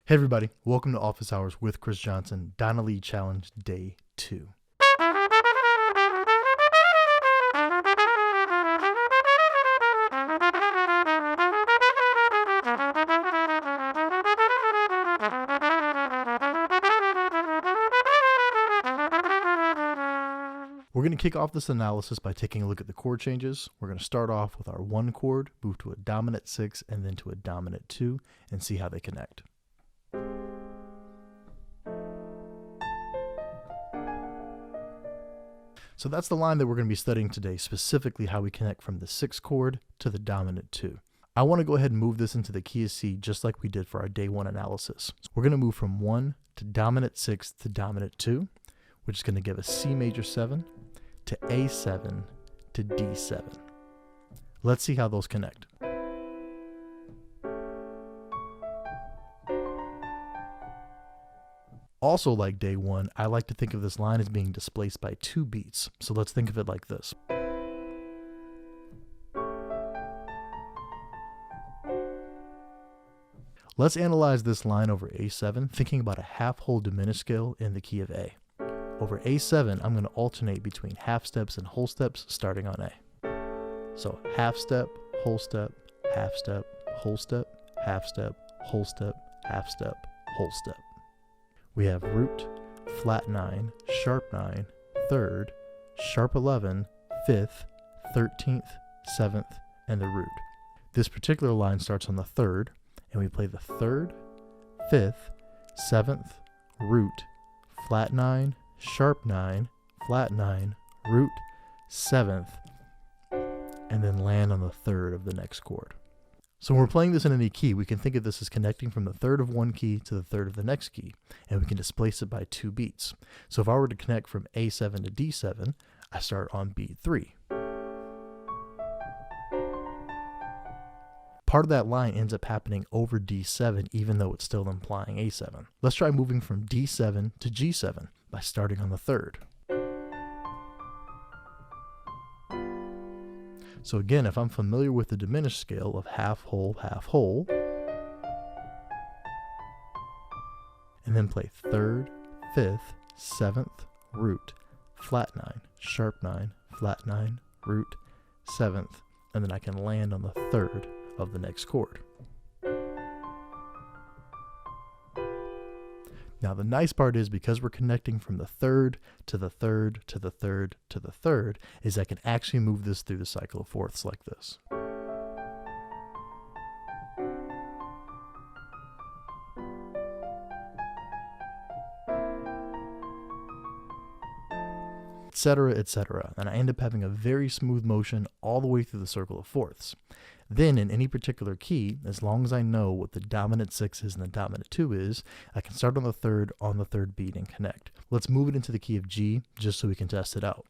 Hey everybody, welcome to Office Hours with Chris Johnson, Donna Lee Challenge Day 2. We're going to kick off this analysis by taking a look at the chord changes. We're going to start off with our 1 chord, move to a dominant 6, and then to a dominant 2, and see how they connect. So that's the line that we're going to be studying today, specifically how we connect from the 6 chord to the dominant 2. I want to go ahead and move this into the key of C just like we did for our day 1 analysis. We're going to move from 1 to dominant 6 to dominant 2, which is going to give us C major 7 to A7 to D7. Let's see how those connect. Also, like day 1, I like to think of this line as being displaced by 2 beats. So let's think of it like this. Let's analyze this line over A7, thinking about a half-whole diminished scale in the key of A. Over A7, I'm going to alternate between half steps and whole steps starting on A. So half step, whole step, half step, whole step, half step, whole step, half step, whole step. We have root, flat 9, sharp 9, 3rd, sharp 11, 5th, 13th, 7th, and the root. This particular line starts on the 3rd, and we play the 3rd, 5th, 7th, root, flat 9, sharp 9, flat 9, root, 7th, and then land on the 3rd of the next chord. So when we're playing this in any key, we can think of this as connecting from the 3rd of one key to the 3rd of the next key, and we can displace it by 2 beats. So if I were to connect from A7 to D7, I start on beat 3. Part of that line ends up happening over D7, even though it's still implying A7. Let's try moving from D7 to G7 by starting on the 3rd. So again, if I'm familiar with the diminished scale of half whole, and then play 3rd, 5th, 7th, root, flat 9, sharp 9, flat 9, root, 7th, and then I can land on the 3rd of the next chord. Now the nice part is, because we're connecting from the 3rd to the 3rd to the 3rd to the 3rd, is I can actually move this through the cycle of fourths like this. Etc., etc. And I end up having a very smooth motion all the way through the circle of fourths. Then in any particular key, as long as I know what the dominant 6 is and the dominant 2 is, I can start on the 3rd beat and connect. Let's move it into the key of G just so we can test it out.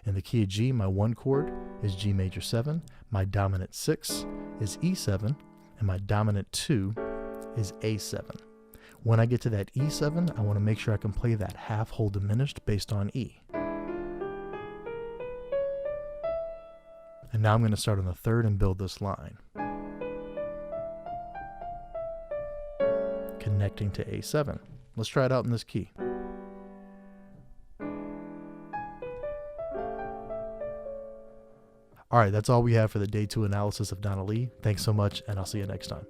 In the key of G, my 1 chord is G major 7, my dominant 6 is E7, and my dominant 2 is A7. When I get to that E7, I want to make sure I can play that half whole diminished based on E. And now I'm going to start on the 3rd and build this line, connecting to A7. Let's try it out in this key. All right, that's all we have for the day 2 analysis of Donna Lee. Thanks so much, and I'll see you next time.